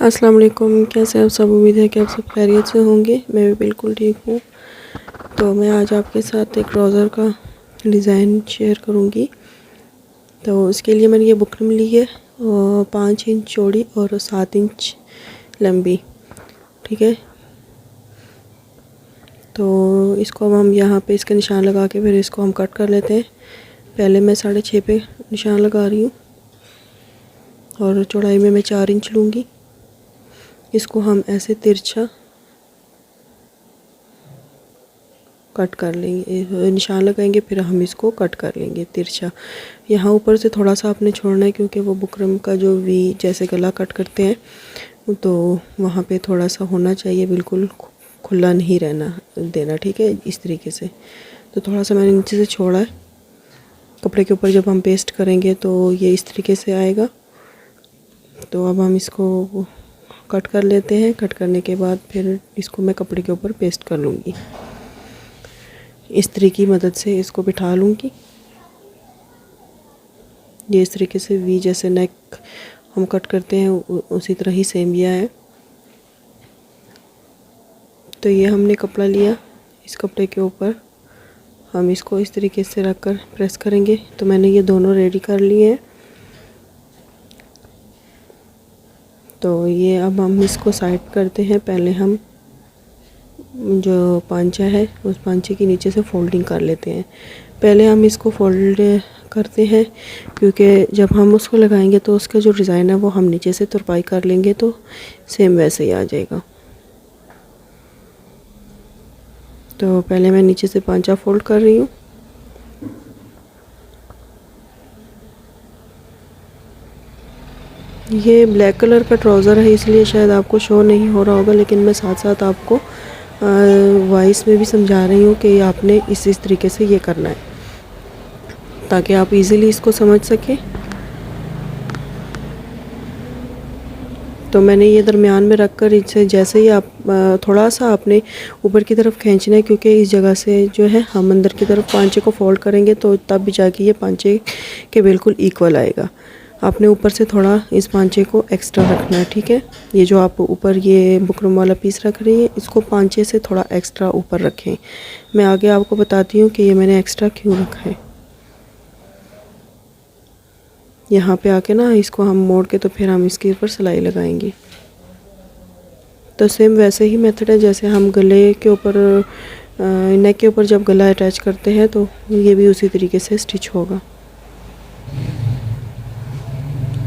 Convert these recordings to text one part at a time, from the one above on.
अस्सलाम वालेकुम। कैसे आप सब? उम्मीद है कि आप सब खैरियत से होंगे। मैं भी बिल्कुल ठीक हूँ। तो मैं आज आपके साथ एक ट्राउज़र का डिज़ाइन शेयर करूँगी। तो उसके लिए मैंने ये बुकरम ली है, 5 इंच चौड़ी और 7 इंच लंबी। ठीक है, तो इसको अब हम यहाँ पे इसके निशान लगा के फिर इसको हम कट कर लेते हैं। पहले मैं 6.5 पे निशान लगा रही हूँ और चौड़ाई में मैं 4 इंच लूँगी। इसको हम ऐसे तिरछा कट कर लेंगे, निशान लगाएंगे, फिर हम इसको कट कर लेंगे तिरछा। यहाँ ऊपर से थोड़ा सा आपने छोड़ना है क्योंकि वो बुकरम का जो वी जैसे गला कट करते हैं तो वहाँ पे थोड़ा सा होना चाहिए, बिल्कुल खुला नहीं रहना देना। ठीक है, इस तरीके से। तो थोड़ा सा मैंने नीचे से छोड़ा है। कपड़े के ऊपर जब हम पेस्ट करेंगे तो ये इस तरीके से आएगा। तो अब हम इसको कट कर लेते हैं। कट करने के बाद फिर इसको मैं कपड़े के ऊपर पेस्ट कर लूँगी। इस्त्री की मदद से इसको बिठा लूँगी। ये इस तरीके से वी जैसे नेक हम कट करते हैं उसी तरह ही सेम यह है। तो ये हमने कपड़ा लिया, इस कपड़े के ऊपर हम इसको इस तरीके से रख कर प्रेस करेंगे। तो मैंने ये दोनों रेडी कर लिए हैं। तो ये अब हम इसको साइड करते हैं। पहले हम जो पांचा है उस पांचे के नीचे से फोल्डिंग कर लेते हैं। पहले हम इसको फोल्ड करते हैं क्योंकि जब हम उसको लगाएंगे तो उसका जो डिज़ाइन है वो हम नीचे से तुरपाई कर लेंगे तो सेम वैसे ही आ जाएगा। तो पहले मैं नीचे से पांचा फोल्ड कर रही हूँ। ये ब्लैक कलर का ट्राउज़र है इसलिए शायद आपको शो नहीं हो रहा होगा, लेकिन मैं साथ साथ आपको वॉइस में भी समझा रही हूँ कि आपने इस तरीके से ये करना है ताकि आप इजीली इसको समझ सकें। तो मैंने ये दरमियान में रख कर इसे जैसे ही आप थोड़ा सा आपने ऊपर की तरफ खींचना है क्योंकि इस जगह से जो है हम अंदर की तरफ पांचे को फोल्ड करेंगे तो तब भी जाके ये पांचे के बिल्कुल इक्वल आएगा। आपने ऊपर से थोड़ा इस पांचे को एक्स्ट्रा रखना है। ठीक है, ये जो आप ऊपर ये बुकरम वाला पीस रख रही है इसको पांचे से थोड़ा एक्स्ट्रा ऊपर रखें। मैं आगे आपको बताती हूँ कि ये मैंने एक्स्ट्रा क्यों रखा है। यहाँ पे आके ना इसको हम मोड़ के तो फिर हम इसके ऊपर सिलाई लगाएंगे। तो सेम वैसे ही मेथड है जैसे हम गले के ऊपर नेक के ऊपर जब गला अटैच करते हैं तो ये भी उसी तरीके से स्टिच होगा।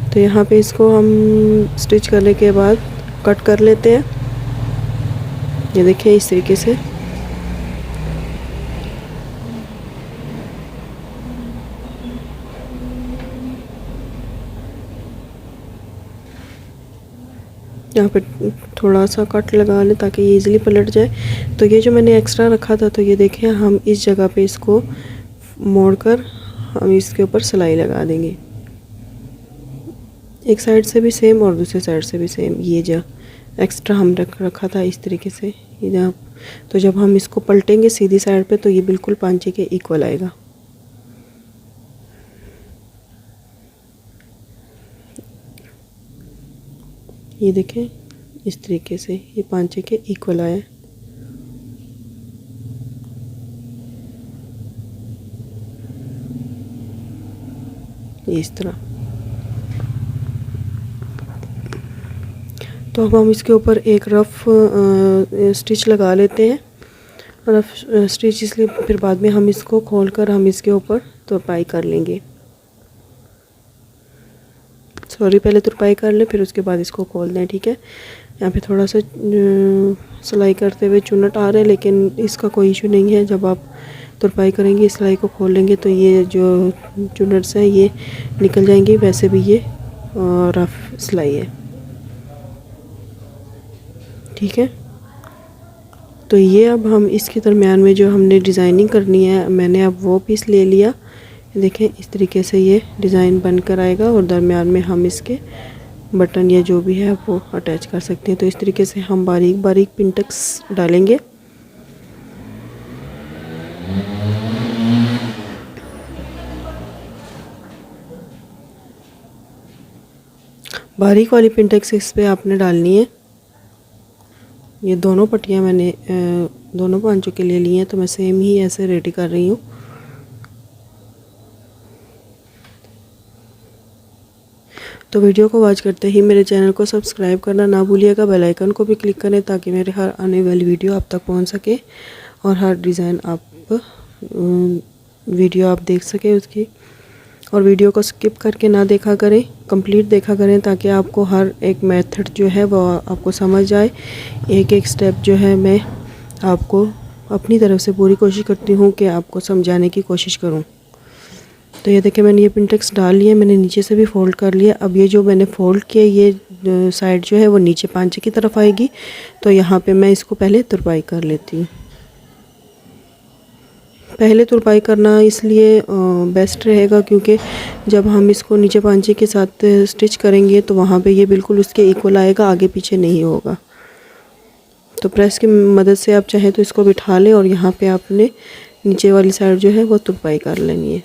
तो यहाँ पे इसको हम स्टिच करने के बाद कट कर लेते हैं। ये देखिए इस तरीके से। यहाँ पे थोड़ा सा कट लगा लें ताकि ये इजीली पलट जाए। तो ये जो मैंने एक्स्ट्रा रखा था तो ये देखिए हम इस जगह पे इसको मोड़कर हम इसके ऊपर सिलाई लगा देंगे। एक साइड से भी सेम और दूसरी साइड से भी सेम। ये जो एक्स्ट्रा हम रखा था इस तरीके से ये तो जब हम इसको पलटेंगे सीधी साइड पे तो ये बिल्कुल पांचे के इक्वल आएगा। ये देखें इस तरीके से ये पांचे के इक्वल आया। इस तरह। तो अब हम इसके ऊपर एक रफ़ स्टिच लगा लेते हैं। रफ़ स्टिच इसलिए फिर बाद में हम इसको खोलकर हम इसके ऊपर तुरपाई कर लेंगे। सॉरी, पहले तुरपाई कर लें फिर उसके बाद इसको खोल दें। ठीक है, यहाँ पे थोड़ा सा सिलाई करते हुए चुन्नट आ रहे हैं लेकिन इसका कोई इशू नहीं है। जब आप तुरपाई करेंगे सिलाई को खोल लेंगे तो ये जो चुन्नट्स हैं ये निकल जाएंगे। वैसे भी ये रफ़ सिलाई है। ठीक है, तो ये अब हम इसके दरमियान में जो हमने डिज़ाइनिंग करनी है मैंने अब वो पीस ले लिया। देखें इस तरीके से ये डिज़ाइन बनकर आएगा और दरमियान में हम इसके बटन या जो भी है वो अटैच कर सकते हैं। तो इस तरीके से हम बारीक बारीक पिनटक्स डालेंगे। बारीक वाली पिनटेक्स इस पे आपने डालनी है। ये दोनों पट्टियाँ मैंने दोनों पांचों के लिए ली हैं, तो मैं सेम ही ऐसे रेडी कर रही हूँ। तो वीडियो को वॉच करते ही मेरे चैनल को सब्सक्राइब करना ना भूलिएगा, बेल आइकन को भी क्लिक करें ताकि मेरे हर आने वाली वीडियो आप तक पहुंच सके और हर डिज़ाइन आप वीडियो आप देख सकें उसकी। और वीडियो को स्किप करके ना देखा करें, कंप्लीट देखा करें ताकि आपको हर एक मेथड जो है वो आपको समझ आए। एक एक स्टेप जो है मैं आपको अपनी तरफ से पूरी कोशिश करती हूँ कि आपको समझाने की कोशिश करूँ। तो ये देखिए मैंने ये पिनटेक्स डाल लिया, मैंने नीचे से भी फ़ोल्ड कर लिया। अब ये जो मैंने फ़ोल्ड किया ये साइड जो है वो नीचे पांचे की तरफ आएगी, तो यहाँ पे मैं इसको पहले तुरपाई कर लेती हूँ। पहले तुरपाई करना इसलिए बेस्ट रहेगा क्योंकि जब हम इसको नीचे पांचे के साथ स्टिच करेंगे तो वहाँ पे ये बिल्कुल उसके इक्वल आएगा, आगे पीछे नहीं होगा। तो प्रेस की मदद से आप चाहें तो इसको बिठा लें और यहाँ पे आपने नीचे वाली साइड जो है वो तुरपाई कर लेनी है।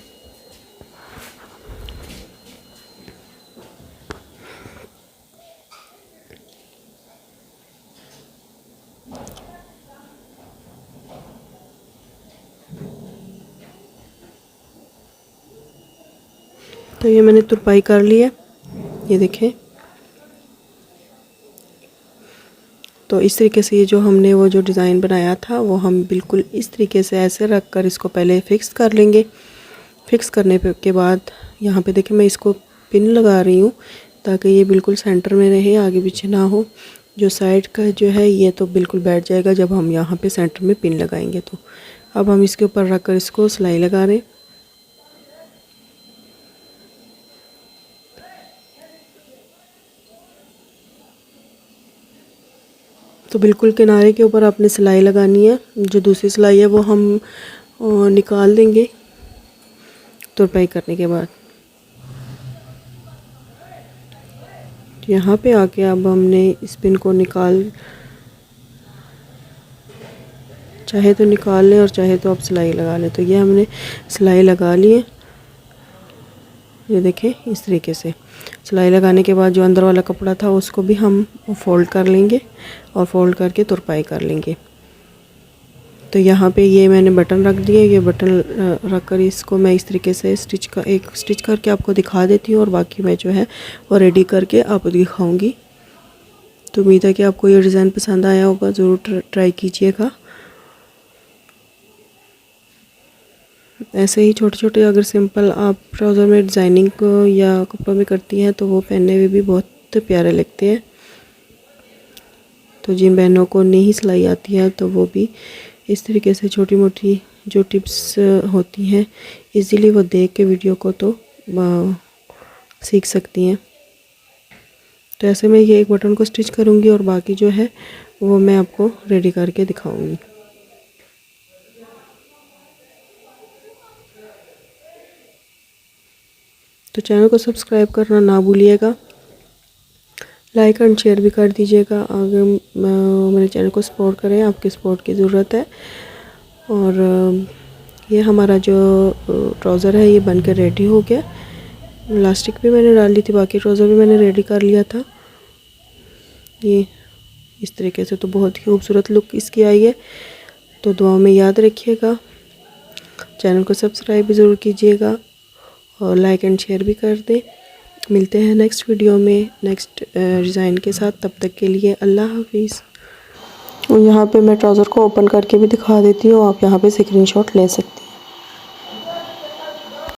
तो ये मैंने तुरपाई कर ली है, ये देखें। तो इस तरीके से ये जो हमने वो जो डिज़ाइन बनाया था वो हम बिल्कुल इस तरीके से ऐसे रख कर इसको पहले फ़िक्स कर लेंगे। फ़िक्स करने के बाद यहाँ पे देखिए मैं इसको पिन लगा रही हूँ ताकि ये बिल्कुल सेंटर में रहे, आगे पीछे ना हो। जो साइड का जो है ये तो बिल्कुल बैठ जाएगा जब हम यहाँ पे सेंटर में पिन लगाएंगे। तो अब हम इसके ऊपर रख कर इसको सिलाई लगा रहे हैं। तो बिल्कुल किनारे के ऊपर आपने सिलाई लगानी है। जो दूसरी सिलाई है वो हम निकाल देंगे तुरपाई करने के बाद। यहाँ पे आके अब हमने इस पिन को चाहे तो निकाल लें और चाहे तो आप सिलाई लगा लें। तो ये हमने सिलाई लगा ली है, ये देखें इस तरीके से। सिलाई लगाने के बाद जो अंदर वाला कपड़ा था उसको भी हम फोल्ड कर लेंगे और फोल्ड करके तुरपाई कर लेंगे। तो यहाँ पे ये मैंने बटन रख दिए, ये बटन रख कर इसको मैं इस तरीके से एक स्टिच करके आपको दिखा देती हूँ और बाकी मैं जो है वो रेडी करके आपको दिखाऊंगी। तो उम्मीद है कि आपको ये डिज़ाइन पसंद आया होगा, ज़रूर ट्राई कीजिएगा। ऐसे ही छोटे छोटे अगर सिंपल आप ट्राउज़र में डिज़ाइनिंग या कपड़ों में करती हैं तो वो पहनने में भी बहुत प्यारे लगते हैं। तो जिन बहनों को नहीं सिलाई आती है तो वो भी इस तरीके से छोटी मोटी जो टिप्स होती हैं इजीली वो देख के वीडियो को तो सीख सकती हैं। तो ऐसे में ये एक बटन को स्टिच करूँगी और बाकी जो है वो मैं आपको रेडी करके दिखाऊँगी। तो चैनल को सब्सक्राइब करना ना भूलिएगा, लाइक एंड शेयर भी कर दीजिएगा। अगर मेरे चैनल को सपोर्ट करें, आपके सपोर्ट की ज़रूरत है। और ये हमारा जो ट्राउज़र है ये बनकर रेडी हो गया। इलास्टिक भी मैंने डाल ली थी, बाकी ट्राउज़र भी मैंने रेडी कर लिया था। ये इस तरीके से तो बहुत ही खूबसूरत लुक इसकी आई है। तो दुआ में याद रखिएगा, चैनल को सब्सक्राइब भी ज़रूर कीजिएगा और लाइक एंड शेयर भी कर दें। मिलते हैं नेक्स्ट वीडियो में नेक्स्ट डिज़ाइन के साथ। तब तक के लिए अल्लाह हाफिज़। और यहाँ पे मैं ट्राउज़र को ओपन करके भी दिखा देती हूँ, आप यहाँ पे स्क्रीनशॉट ले सकती हैं।